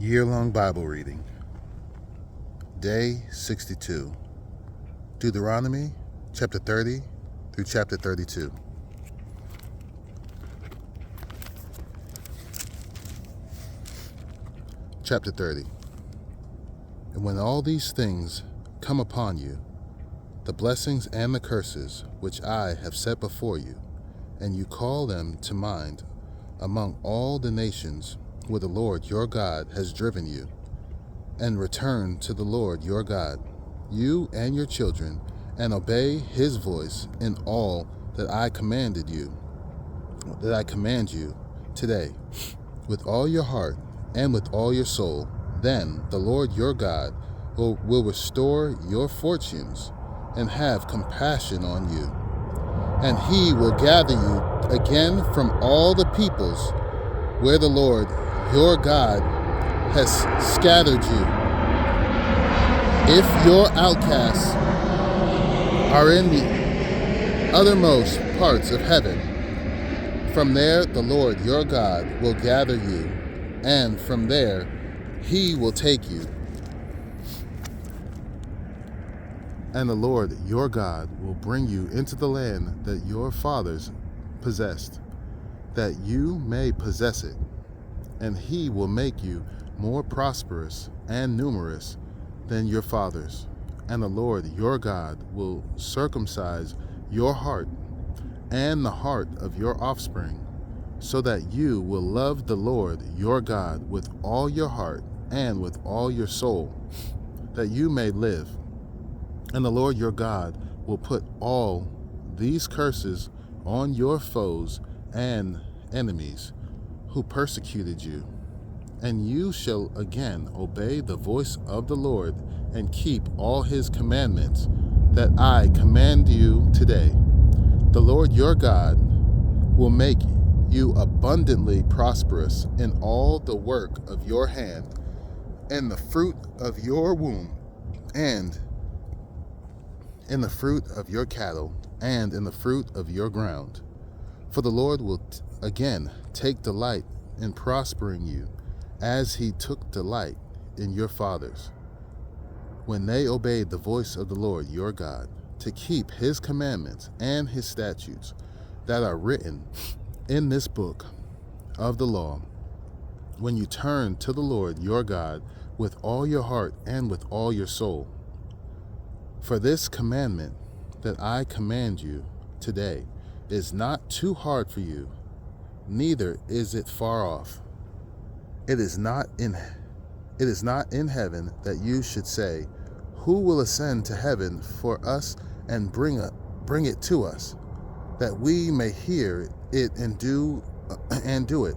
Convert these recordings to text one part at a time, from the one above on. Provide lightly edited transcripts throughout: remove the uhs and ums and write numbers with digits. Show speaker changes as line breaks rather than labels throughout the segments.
Year-long Bible reading. Day 62. Deuteronomy chapter 30 through chapter 32. Chapter 30. And when all these things come upon you, the blessings and the curses which I have set before you, and you call them to mind among all the nations where the Lord your God has driven you, and return to the Lord your God, you and your children, and obey his voice in all that I command you today, with all your heart and with all your soul, then the Lord your God will restore your fortunes and have compassion on you. And he will gather you again from all the peoples where the Lord your God has scattered you. If your outcasts are in the uttermost parts of heaven, from there the Lord your God will gather you, and from there he will take you. And the Lord your God will bring you into the land that your fathers possessed, that you may possess it. And he will make you more prosperous and numerous than your fathers. And the Lord your God will circumcise your heart and the heart of your offspring, so that you will love the Lord your God with all your heart and with all your soul, that you may live. And the Lord your God will put all these curses on your foes and enemies who persecuted you. And you shall again obey the voice of the Lord and keep all his commandments that I command you today. The Lord your God will make you abundantly prosperous in all the work of your hand, in the fruit of your womb, and in the fruit of your cattle, and in the fruit of your ground. For the Lord will again take delight in prospering you, as he took delight in your fathers, when they obeyed the voice of the Lord your God, to keep his commandments and his statutes that are written in this book of the law, when you turn to the Lord your God with all your heart and with all your soul. For this commandment that I command you today is not too hard for you, neither is it far off. It is not in heaven that you should say, who will ascend to heaven for us and bring it to us, that we may hear it and do it.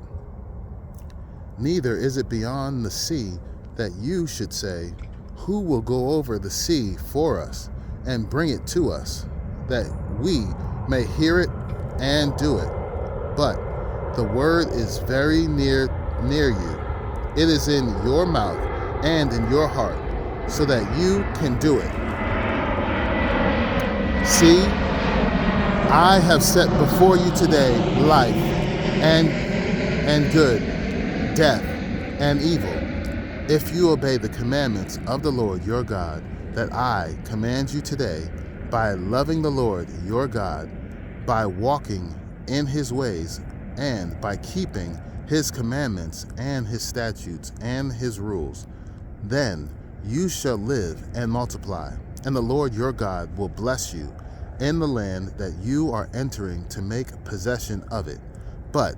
Neither is it beyond the sea that you should say, who will go over the sea for us and bring it to us, that we may hear it and do it. But the word is very near you. It is in your mouth and in your heart, so that you can do it. See, I have set before you today life and good, death and evil. If you obey the commandments of the Lord your God that I command you today, by loving the Lord your God, by walking in his ways, and by keeping his commandments and his statutes and his rules, then you shall live and multiply, and the Lord your God will bless you in the land that you are entering to make possession of it. But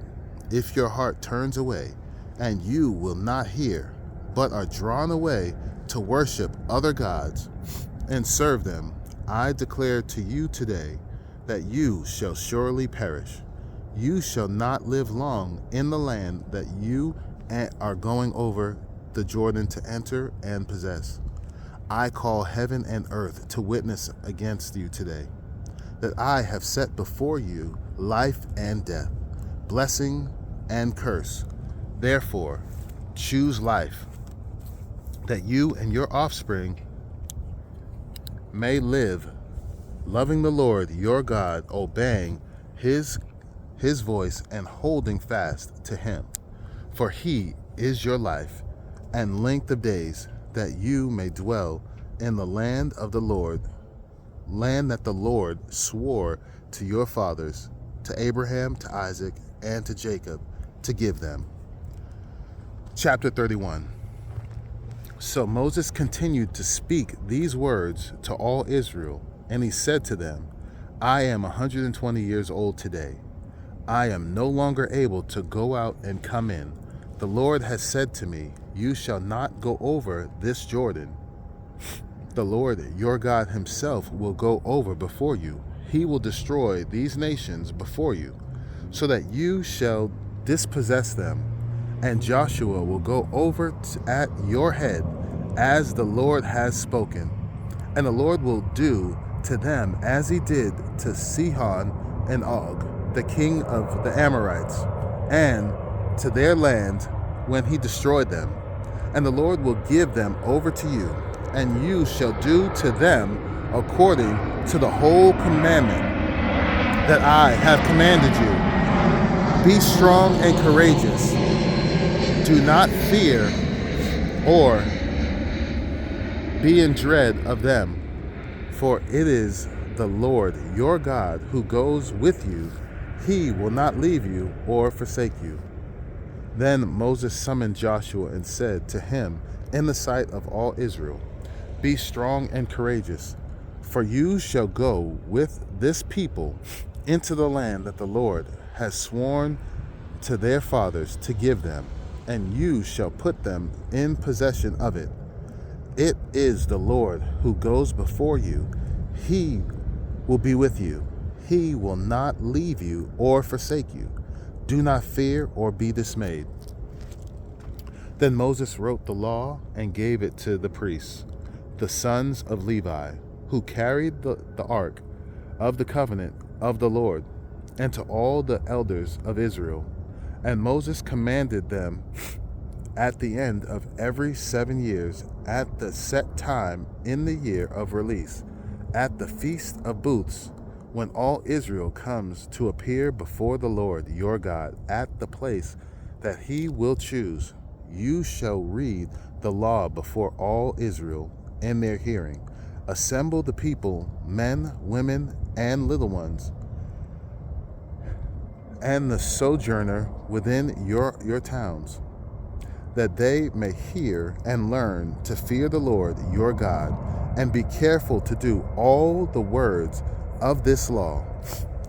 if your heart turns away, and you will not hear, but are drawn away to worship other gods and serve them, I declare to you today that you shall surely perish. You shall not live long in the land that you are going over the Jordan to enter and possess. I call heaven and earth to witness against you today, that I have set before you life and death, blessing and curse. Therefore, choose life, that you and your offspring may live, loving the Lord your God, obeying his voice and holding fast to him. For he is your life and length of days, that you may dwell in the land of the Lord, land that the Lord swore to your fathers, to Abraham, to Isaac, and to Jacob, to give them. Chapter 31. So Moses continued to speak these words to all Israel, and he said to them, I am 120 years old today. I am no longer able to go out and come in. The Lord has said to me, you shall not go over this Jordan. The Lord your God himself will go over before you. He will destroy these nations before you, so that you shall dispossess them. And Joshua will go over at your head, as the Lord has spoken. And the Lord will do to them as he did to Sihon and Og, the king of the Amorites, and to their land when he destroyed them. And the Lord will give them over to you, and you shall do to them according to the whole commandment that I have commanded you. Be strong and courageous. Do not fear or be in dread of them, for it is the Lord your God who goes with you. He will not leave you or forsake you. Then Moses summoned Joshua and said to him in the sight of all Israel, be strong and courageous, for you shall go with this people into the land that the Lord has sworn to their fathers to give them, and you shall put them in possession of it. It is the Lord who goes before you. He will be with you. He will not leave you or forsake you. Do not fear or be dismayed. Then Moses wrote the law and gave it to the priests, the sons of Levi, who carried the ark of the covenant of the Lord, and to all the elders of Israel. And Moses commanded them at the end of every 7 years, at the set time in the year of release, at the Feast of Booths, when all Israel comes to appear before the Lord your God at the place that he will choose. You shall read the law before all Israel in their hearing. Assemble the people, men, women, and little ones, and the sojourner within your towns, that they may hear and learn to fear the Lord your God, and be careful to do all the words of this law,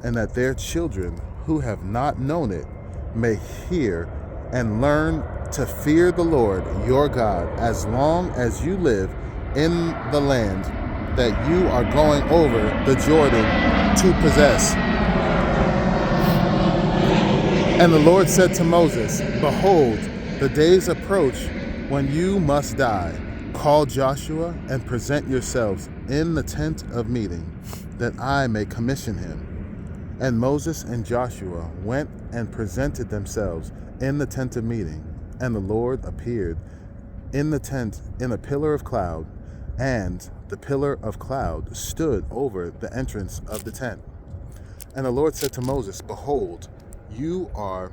and that their children who have not known it may hear and learn to fear the Lord your God as long as you live in the land that you are going over the Jordan to possess. And the Lord said to Moses, behold, the days approach when you must die. Call Joshua and present yourselves in the tent of meeting, that I may commission him. And Moses and Joshua went and presented themselves in the tent of meeting. And the Lord appeared in the tent in a pillar of cloud, and the pillar of cloud stood over the entrance of the tent. And the Lord said to Moses, behold, you are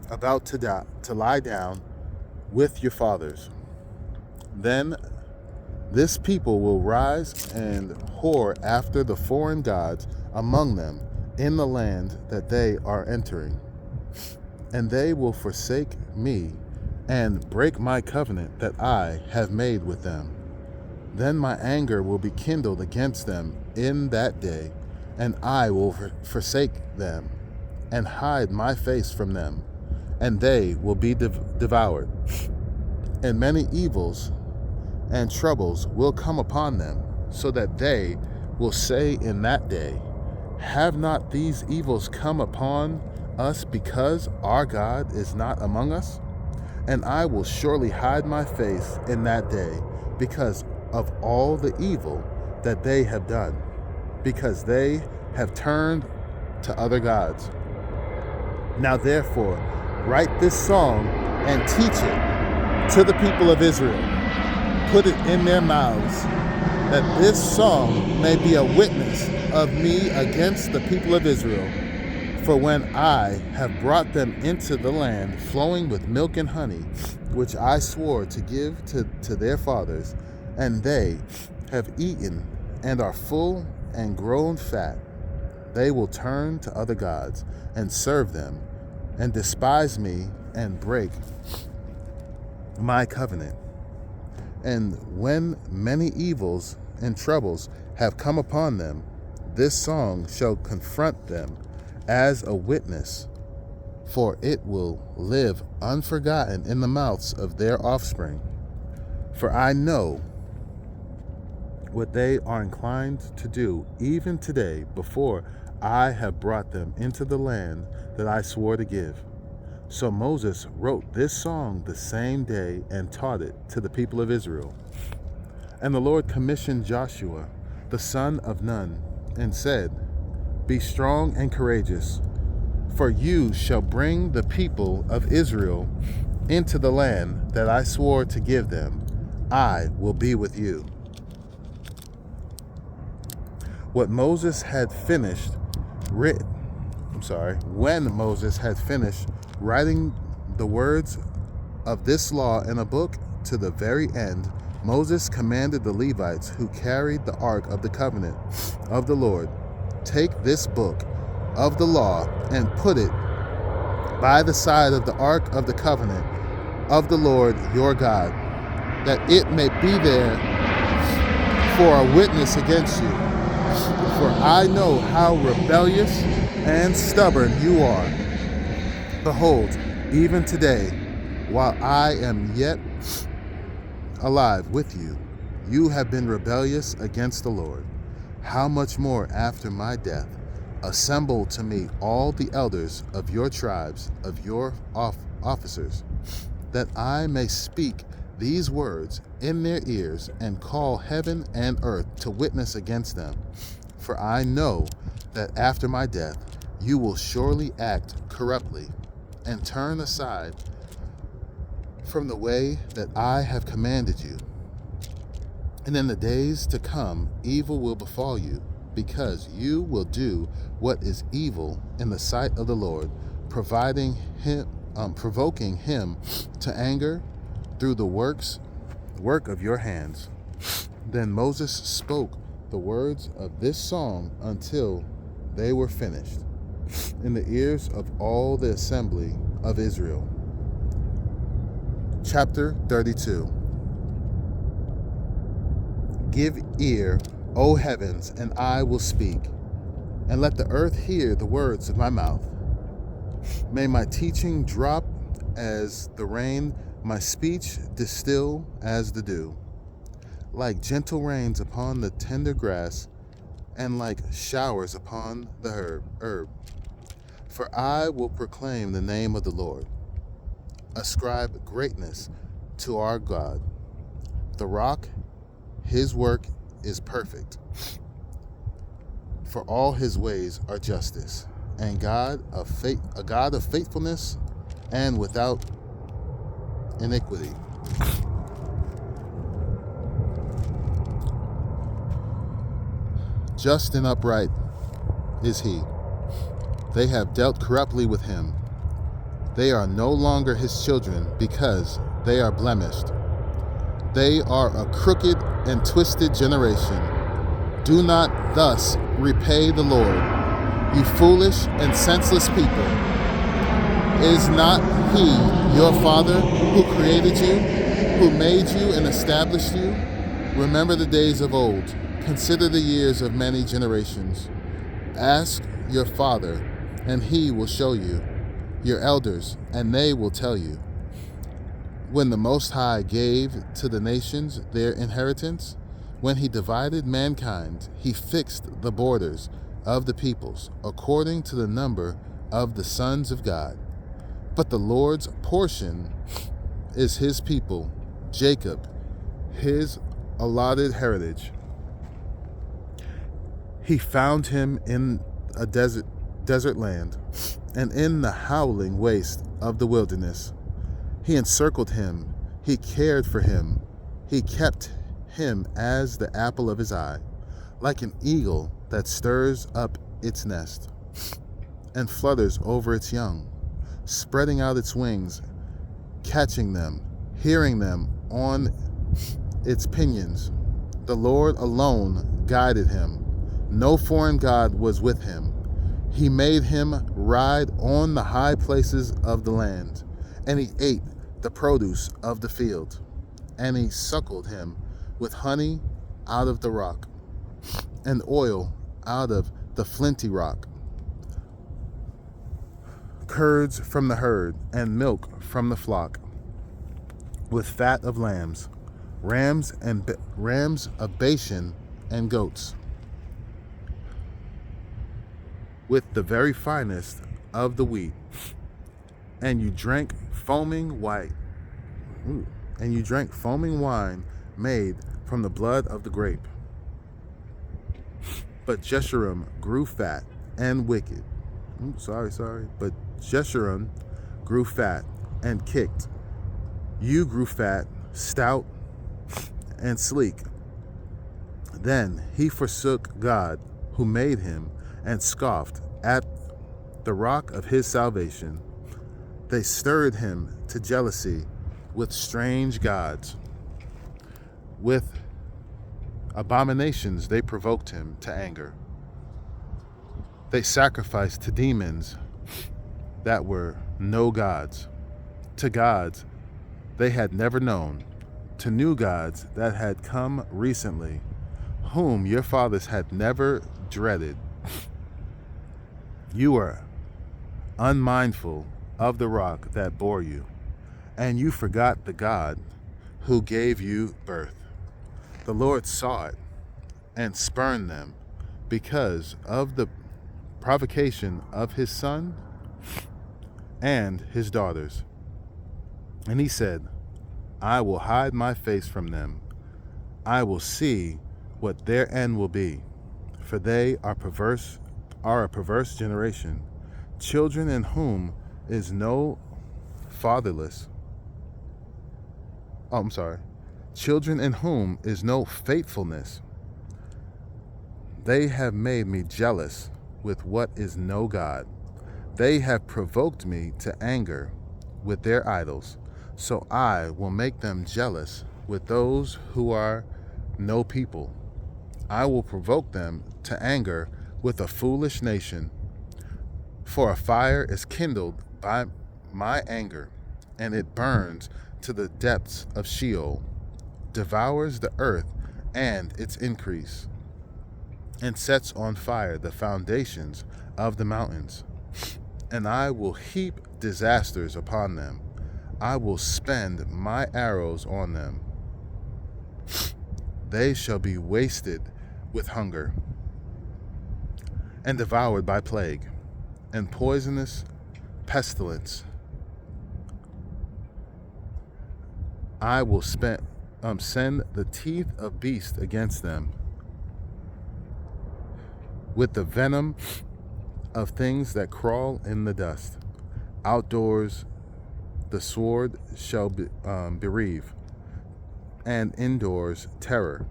about to lie down with your fathers. Then this people will rise and whore after the foreign gods among them in the land that they are entering. And they will forsake me and break my covenant that I have made with them. Then my anger will be kindled against them in that day, and I will forsake them and hide my face from them, and they will be devoured. And many evils and troubles will come upon them, so that they will say in that day, have not these evils come upon us because our God is not among us? And I will surely hide my face in that day because of all the evil that they have done, because they have turned to other gods. Now therefore, write this song and teach it to the people of Israel. Put it in their mouths, that this song may be a witness of me against the people of Israel. For when I have brought them into the land flowing with milk and honey, which I swore to give to their fathers, and they have eaten and are full and grown fat, they will turn to other gods and serve them, and despise me and break my covenant. And when many evils and troubles have come upon them, this song shall confront them as a witness, for it will live unforgotten in the mouths of their offspring. For I know what they are inclined to do even today, before I have brought them into the land that I swore to give. So Moses wrote this song the same day and taught it to the people of Israel. And the Lord commissioned Joshua, the son of Nun, and said, Be strong and courageous, for you shall bring the people of Israel into the land that I swore to give them. I will be with you. When Moses had finished writing the words of this law in a book to the very end, Moses commanded the Levites who carried the ark of the covenant of the Lord, Take this book of the law and put it by the side of the ark of the covenant of the Lord your God, that it may be there for a witness against you. For I know how rebellious and stubborn you are. Behold, even today, while I am yet alive with you, you have been rebellious against the Lord. How much more after my death? Assemble to me all the elders of your tribes, of your officers, that I may speak these words in their ears and call heaven and earth to witness against them. For I know that after my death you will surely act corruptly and turn aside from the way that I have commanded you. And in the days to come, evil will befall you, because you will do what is evil in the sight of the Lord, provoking him to anger through the work of your hands. Then Moses spoke the words of this song until they were finished in the ears of all the assembly of Israel. Chapter 32. Give ear, O heavens, and I will speak, and let the earth hear the words of my mouth. May my teaching drop as the rain, my speech distill as the dew, like gentle rains upon the tender grass, and like showers upon the herb. For I will proclaim the name of the Lord. Ascribe greatness to our God. The rock, his work is perfect, for all his ways are justice, and a God of faithfulness and without iniquity. Just and upright is he. They have dealt corruptly with him. They are no longer his children, because they are blemished. They are a crooked and twisted generation. Do not thus repay the Lord, you foolish and senseless people. Is not he your Father who created you, who made you and established you? Remember the days of old. Consider the years of many generations. Ask your father, and he will show you, your elders, and they will tell you. When the Most High gave to the nations their inheritance, when he divided mankind, he fixed the borders of the peoples according to the number of the sons of God. But the Lord's portion is his people, Jacob, his allotted heritage. He found him in a desert land, and in the howling waste of the wilderness. He encircled him, he cared for him, he kept him as the apple of his eye, like an eagle that stirs up its nest, and flutters over its young, spreading out its wings, catching them, hearing them on its pinions. The Lord alone guided him. No foreign god was with him. He made him ride on the high places of the land, and he ate the produce of the field, and he suckled him with honey out of the rock, and oil out of the flinty rock, curds from the herd, and milk from the flock, with fat of lambs, rams of Bashan, and goats, with the very finest of the wheat. And you drank foaming wine made from the blood of the grape. But Jeshurun grew fat and wicked. But Jeshurun grew fat and kicked. You grew fat, stout, and sleek. Then he forsook God who made him and scoffed at the rock of his salvation. They stirred him to jealousy with strange gods. With abominations they provoked him to anger. They sacrificed to demons that were no gods, to gods they had never known, to new gods that had come recently, whom your fathers had never dreaded. You were unmindful of the rock that bore you, and you forgot the God who gave you birth. The Lord saw it and spurned them because of the provocation of his son and his daughters. And he said, I will hide my face from them. I will see what their end will be, for they are a perverse generation, children in whom is no children in whom is no faithfulness. They have made me jealous with what is no God. They have provoked me to anger with their idols. So I will make them jealous with those who are no people. I will provoke them to anger with a foolish nation. For a fire is kindled by my anger, and it burns to the depths of Sheol, devours the earth and its increase, and sets on fire the foundations of the mountains. And I will heap disasters upon them. I will spend my arrows on them. They shall be wasted with hunger, and devoured by plague, and poisonous pestilence. I will send the teeth of beasts against them, with the venom of things that crawl in the dust. Outdoors the sword shall bereave, and indoors terror.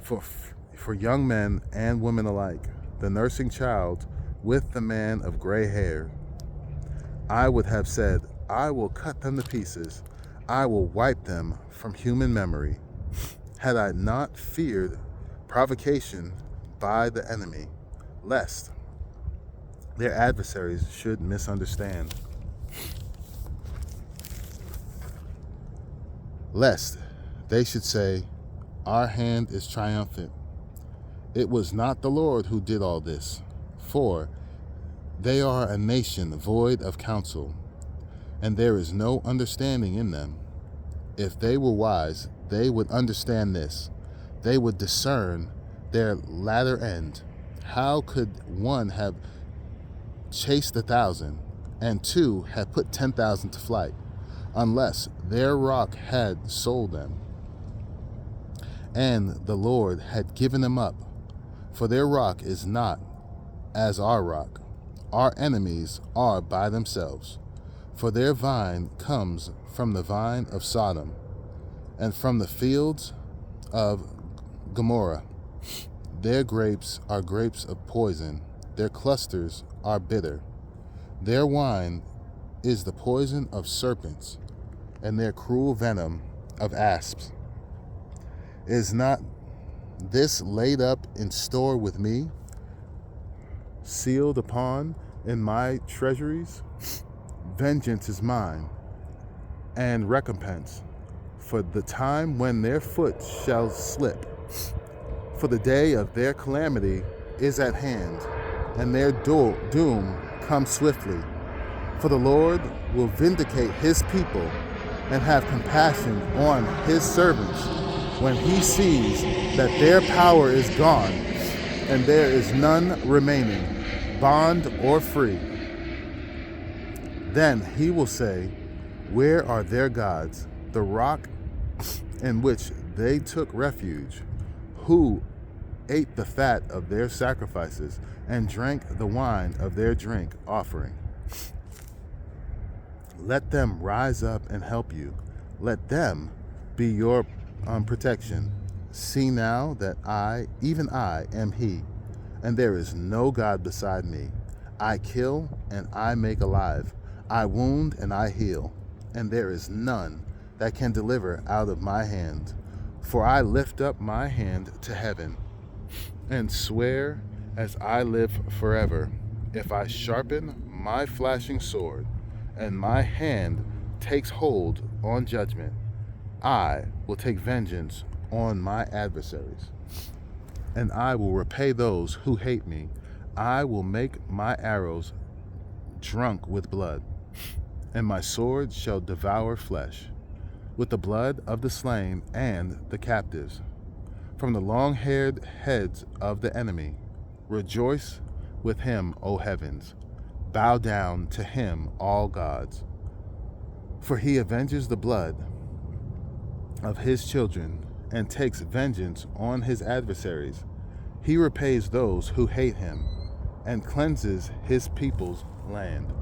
For young men and women alike, the nursing child with the man of gray hair. I would have said, I will cut them to pieces. I will wipe them from human memory, had I not feared provocation by the enemy, lest their adversaries should misunderstand, lest they should say, our hand is triumphant. It was not the Lord who did all this, for they are a nation void of counsel, and there is no understanding in them. If they were wise, they would understand this. They would discern their latter end. How could one have chased 1,000, and two have put 10,000 to flight, unless their rock had sold them, and the Lord had given them up? For their rock is not as our rock. Our enemies are by themselves. For their vine comes from the vine of Sodom, and from the fields of Gomorrah. Their grapes are grapes of poison, their clusters are bitter. Their wine is the poison of serpents, and their cruel venom of asps. Is not this laid up in store with me, sealed upon in my treasuries? Vengeance is mine, and recompense, for the time when their foot shall slip. For the day of their calamity is at hand, and their doom comes swiftly. For the Lord will vindicate his people and have compassion on his servants when he sees that their power is gone and there is none remaining, bond or free. Then he will say, where are their gods, the rock in which they took refuge, who ate the fat of their sacrifices and drank the wine of their drink offering? Let them rise up and help you. Let them be your protection. See now that I, even I, am he, and there is no God beside me. I kill and I make alive. I wound and I heal, and there is none that can deliver out of my hand. For I lift up my hand to heaven and swear as I live forever, if I sharpen my flashing sword and my hand takes hold on judgment, I will take vengeance on my adversaries, and I will repay those who hate me. I will make my arrows drunk with blood, and my sword shall devour flesh, with the blood of the slain and the captives, from the long-haired heads of the enemy. Rejoice with him, O heavens. Bow down to him, all gods. For he avenges the blood of his children and takes vengeance on his adversaries. He repays those who hate him and cleanses his people's land.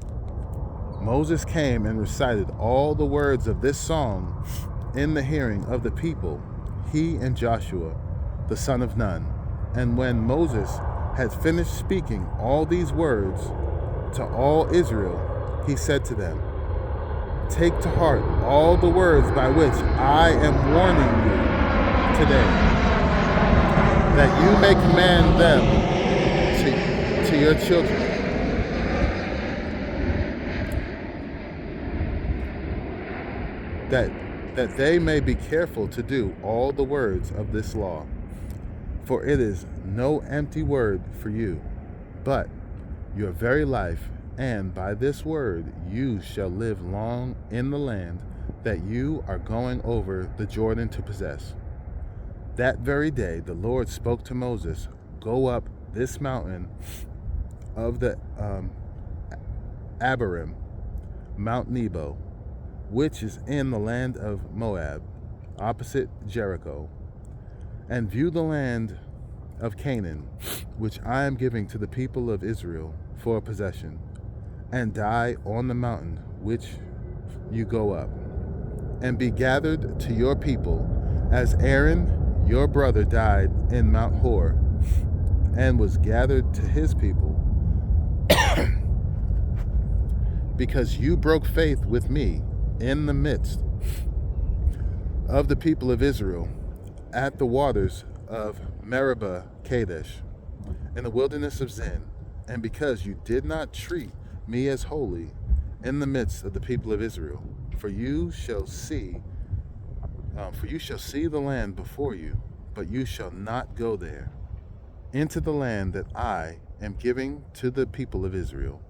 Moses came and recited all the words of this song in the hearing of the people, he and Joshua, the son of Nun. And when Moses had finished speaking all these words to all Israel, he said to them, take to heart all the words by which I am warning you today, that you may command them to your children, that they may be careful to do all the words of this law. For it is no empty word for you, but your very life, and by this word you shall live long in the land that you are going over the Jordan to possess. That very day the Lord spoke to Moses, go up this mountain of the Abarim, Mount Nebo, which is in the land of Moab, opposite Jericho, and view the land of Canaan, which I am giving to the people of Israel for a possession, and die on the mountain which you go up, and be gathered to your people, as Aaron your brother died in Mount Hor, and was gathered to his people, because you broke faith with me in the midst of the people of Israel, at the waters of Meribah Kadesh, in the wilderness of Zin, and because you did not treat me as holy in the midst of the people of Israel. For you shall see the land before you, but you shall not go there, into the land that I am giving to the people of Israel.